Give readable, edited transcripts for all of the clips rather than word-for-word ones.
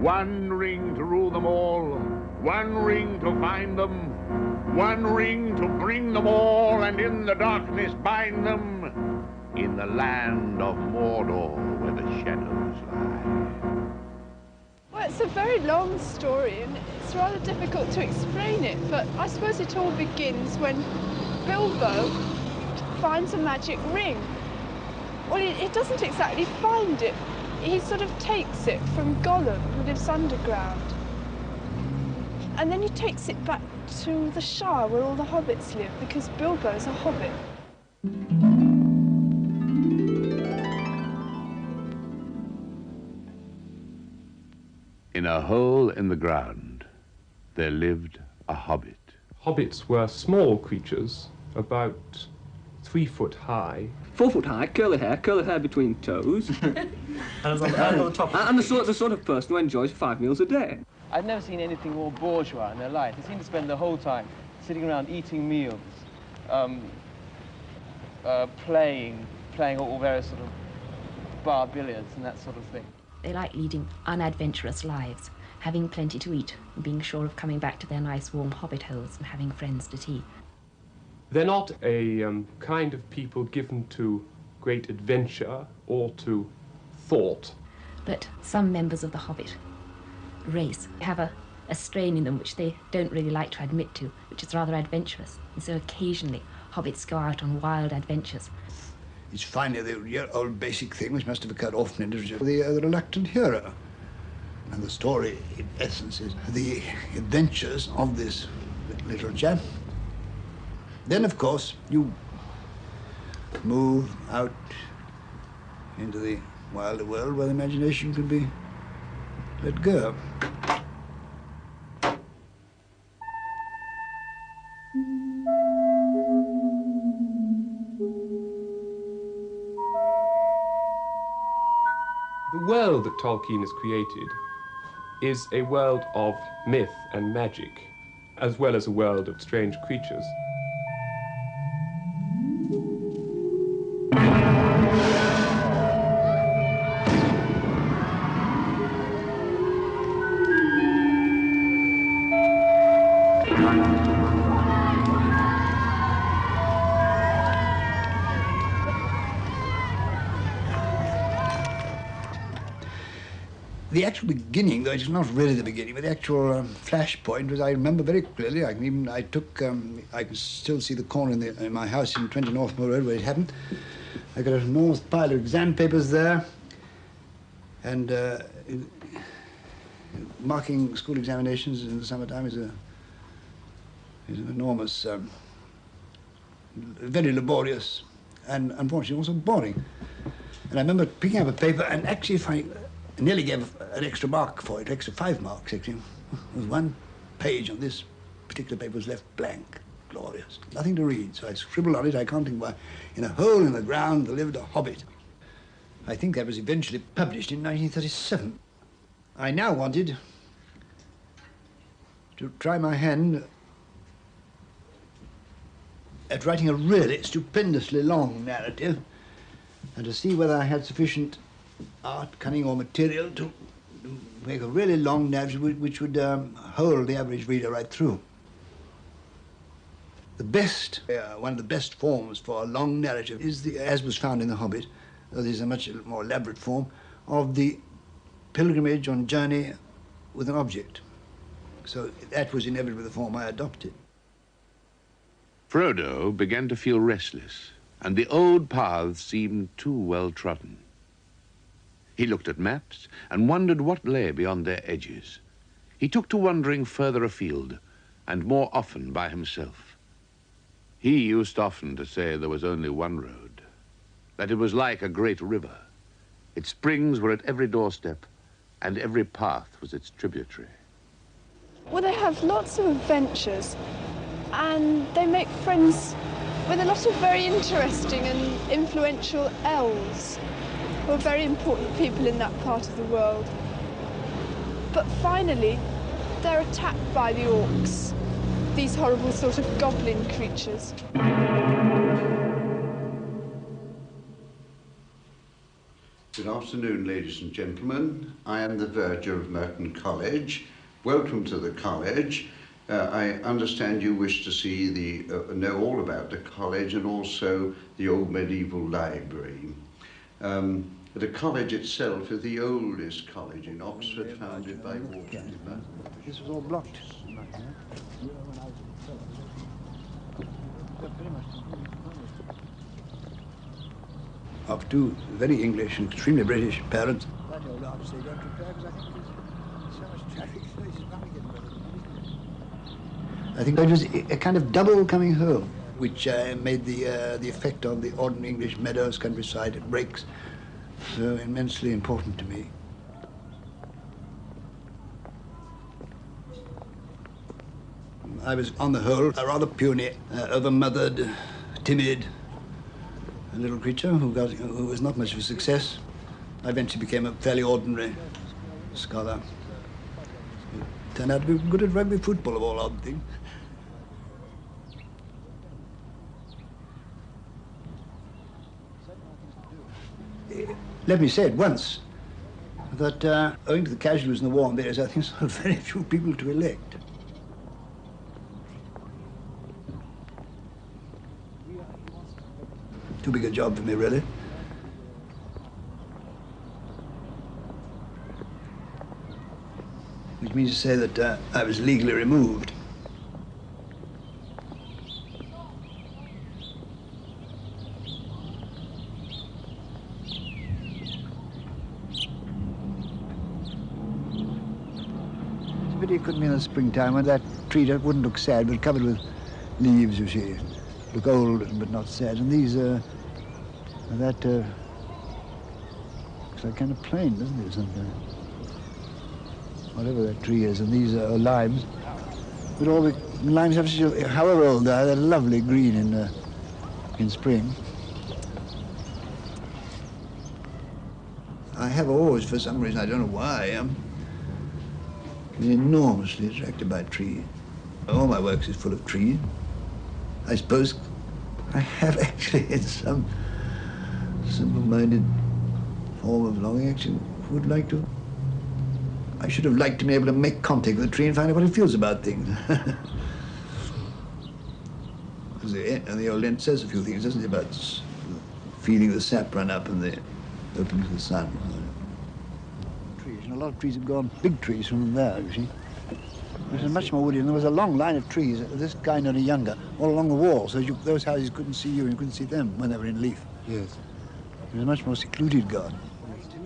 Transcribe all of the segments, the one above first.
One ring to rule them all, one ring to find them, one ring to bring them all, and in the darkness bind them, in the land of Mordor where the shadows lie. Well, it's a very long story, and it's rather difficult to explain it, but I suppose it all begins when Bilbo finds a magic ring. Well, he doesn't exactly find it. He sort of takes it from Gollum, who lives underground. And then he takes it back to the Shire, where all the hobbits live, because Bilbo's a hobbit. In a hole in the ground, there lived a hobbit. Hobbits were small creatures, about 3 foot high. 4 foot high, curly hair between toes. And on the top. And the sort of person who enjoys 5 meals a day. I've never seen anything more bourgeois in their life. They seem to spend the whole time sitting around eating meals, playing all various sort of bar billiards and that sort of thing. They like leading unadventurous lives, having plenty to eat, and being sure of coming back to their nice warm hobbit holes and having friends to tea. They're not a kind of people given to great adventure or to thought. But some members of the hobbit race have a strain in them which they don't really like to admit to, which is rather adventurous. And so occasionally hobbits go out on wild adventures. It's finally the old basic thing which must have occurred often in literature, the reluctant hero. And the story, in essence, is the adventures of this little chap. Then, of course, you move out into the wilder world where the imagination can be let go. The world that Tolkien has created is a world of myth and magic, as well as a world of strange creatures. The actual beginning, though it's not really the beginning, but the actual flashpoint was, I remember very clearly. I can still see the corner in my house in 20 Northmoor Road where it happened. I got an enormous pile of exam papers there, and marking school examinations in the summertime is an enormous, very laborious, and unfortunately also boring. And I remember picking up a paper and actually finding. I nearly gave an extra mark for it, extra 5 marks, actually. There was one page on this particular paper was left blank. Glorious. Nothing to read, so I scribbled on it, I can't think why. In a hole in the ground there lived a hobbit. I think that was eventually published in 1937. I now wanted to try my hand at writing a really stupendously long narrative and to see whether I had sufficient art, cunning, or material to make a really long narrative which would hold the average reader right through. The best, one of the best forms for a long narrative is, as was found in The Hobbit, though there's a much more elaborate form, of the pilgrimage on journey with an object. So that was inevitably the form I adopted. Frodo began to feel restless, and the old paths seemed too well trodden. He looked at maps and wondered what lay beyond their edges. He took to wandering further afield, and more often by himself. He used often to say there was only one road, that it was like a great river. Its springs were at every doorstep, and every path was its tributary. Well, they have lots of adventures, and they make friends with a lot of very interesting and influential elves, who are very important people in that part of the world. But finally, they're attacked by the orcs, these horrible sort of goblin creatures. Good afternoon, ladies and gentlemen. I am the verger of Merton College. Welcome to the college. I understand you wish to see know all about the college and also the old medieval library. The college itself is the oldest college in Oxford, founded by Wharton. This was all blocked. Of two very English and extremely British parents. That old artist they don't repair because I think there's so much traffic. I think it was a kind of double coming home, which made the effect of the ordinary English meadows, countryside, and breaks so immensely important to me. I was, on the whole, a rather puny, over-mothered, timid, a little creature who was not much of a success. I eventually became a fairly ordinary scholar. Turned out to be good at rugby football, of all odd things. Let me say at once that owing to the casualties in the war and various other things, there are very few people to elect. Too big a job for me, really. Which means to say that I was legally removed. It's a pity it couldn't be in the springtime when that tree wouldn't look sad, but covered with leaves, you see. Look old but not sad. And these that looks like kind of plain, doesn't it? Something. Whatever that tree is, and these are limes. But all the limes have such a, however old they are, they're lovely green in spring. I have always, for some reason, I don't know why, been enormously attracted by trees. All my works is full of trees. I suppose I have actually, in some simple-minded form of longing, actually would like to. I should have liked to be able to make contact with the tree and find out what it feels about things. Because the old Ent says a few things, doesn't it, about feeling the sap run up and the open to the sun. Trees, and a lot of trees have gone, big trees from there, you see. It was much more woody, and there was a long line of trees, this kind only younger, all along the wall, so those houses couldn't see you and you couldn't see them when they were in leaf. Yes. It was a much more secluded garden.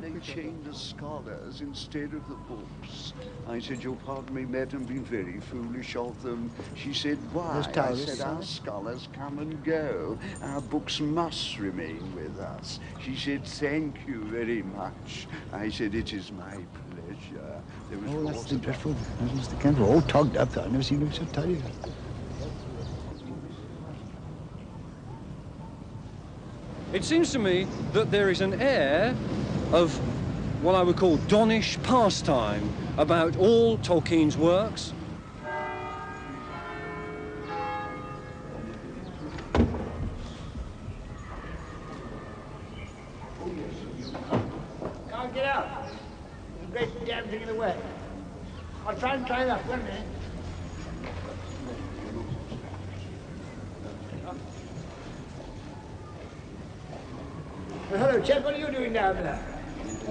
They chained the scholars instead of the books. I said, you'll pardon me, madam, been very foolish of them. She said, why? I said, our scholars come and go. Our books must remain with us. She said, thank you very much. I said, it is my pleasure. There was that's the dreadful. The cans were all togged up. I've never seen them so tidy. It seems to me that there is an air of what I would call donnish pastime about all Tolkien's works. Can't get out. There's a great damn thing in the way. I'll try and climb up, won't I? Well, hello, chap. What are you doing down there?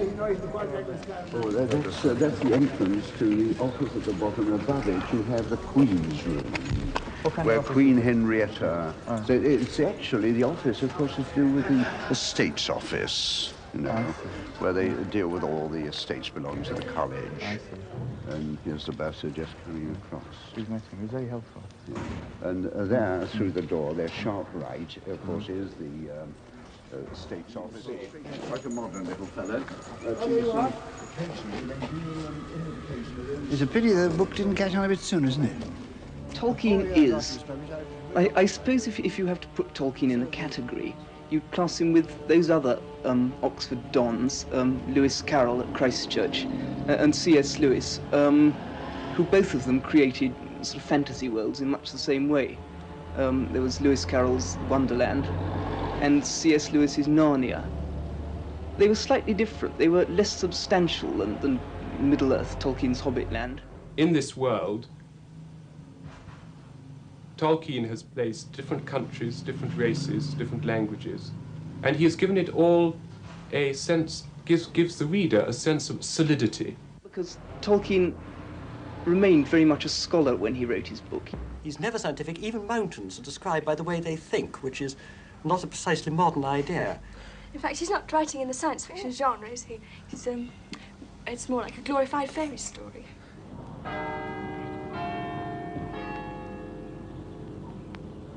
Oh, that's the entrance to the office at the bottom. Above it, you have the Queen's room, where Queen Henrietta. So it's actually the office, of course, is to do with the estates office, you know, where they deal with all the estates belonging to the college. I see. And here's the bursar just coming across. He's very helpful. Yeah. And there, through the door, their sharp right, of course, is the State's office. Quite a modern little fellow. It's a pity the book didn't catch on a bit sooner, isn't it? Tolkien is. I suppose if you have to put Tolkien in a category, you class him with those other Oxford dons, Lewis Carroll at Christ Church and C.S. Lewis, who both of them created sort of fantasy worlds in much the same way. There was Lewis Carroll's Wonderland and C.S. Lewis's Narnia. they were slightly different. They were less substantial than Middle-earth, Tolkien's Hobbit land. In this world, Tolkien has placed different countries, different races, different languages, and he has given it all a sense, gives the reader a sense of solidity. Because Tolkien remained very much a scholar when he wrote his book. He's never scientific. Even mountains are described by the way they think, which is not a precisely modern idea. In fact, he's not writing in the science fiction genre, is he? It's more like a glorified fairy story.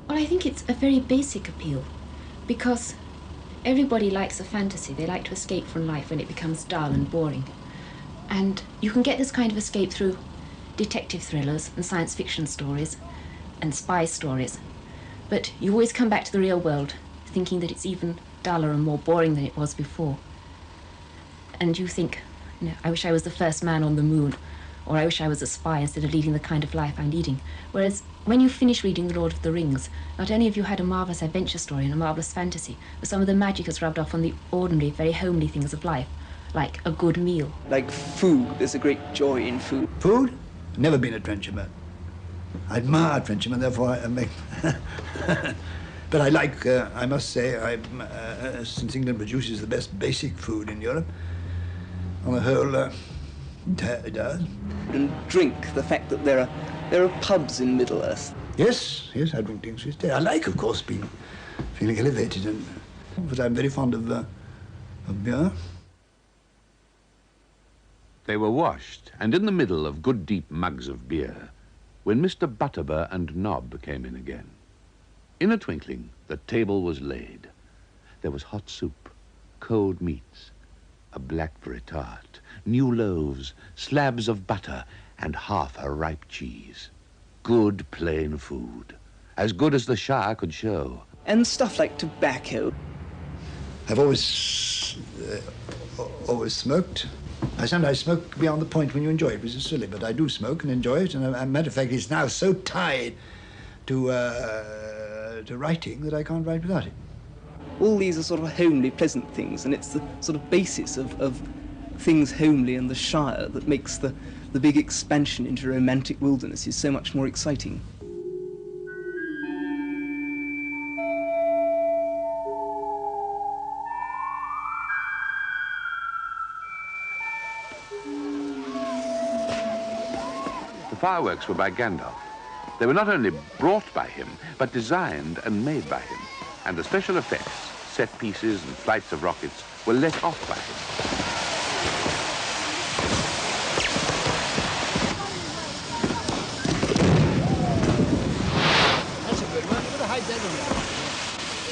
Well, I think it's a very basic appeal, because everybody likes a fantasy. They like to escape from life when it becomes dull and boring. And you can get this kind of escape through detective thrillers and science fiction stories and spy stories. But you always come back to the real world, thinking that it's even duller and more boring than it was before. And you think, you know, I wish I was the first man on the moon, or I wish I was a spy instead of leading the kind of life I'm leading. Whereas when you finish reading The Lord of the Rings, not only have you had a marvellous adventure story and a marvellous fantasy, but some of the magic has rubbed off on the ordinary, very homely things of life, like a good meal. Like food, there's a great joy in food. Food? Never been a trencherman. I admire trenchermen, therefore I make... But I like, I must say, since England produces the best basic food in Europe, on the whole, it does. And drink, the fact that there are pubs in Middle-earth. Yes, I drink things with I like, of course, feeling elevated, but I'm very fond of beer. They were washed, and in the middle of good deep mugs of beer, when Mr. Butterbur and Nob came in again. In a twinkling, the table was laid. There was hot soup, cold meats, a blackberry tart, new loaves, slabs of butter, and half a ripe cheese. Good plain food, as good as the Shire could show. And stuff like tobacco. I've always smoked. I sometimes smoke beyond the point when you enjoy it, which is silly, but I do smoke and enjoy it. And as a matter of fact, it's now so tied to writing that I can't write without it. All these are sort of homely, pleasant things, and it's the sort of basis of things homely in the Shire that makes the big expansion into romantic wilderness is so much more exciting. The fireworks were by Gandalf. They were not only brought by him, but designed and made by him. And the special effects, set pieces and flights of rockets were let off by him. That's a good one. You've got to hide that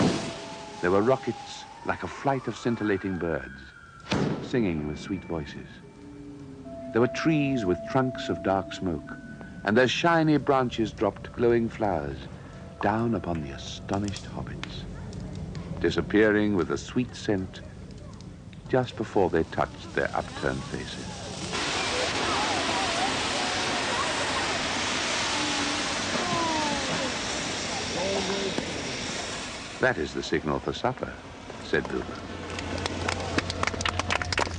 one. There were rockets like a flight of scintillating birds, singing with sweet voices. There were trees with trunks of dark smoke, and their shiny branches dropped glowing flowers down upon the astonished hobbits, disappearing with a sweet scent just before they touched their upturned faces. That is the signal for supper, said Bilbo.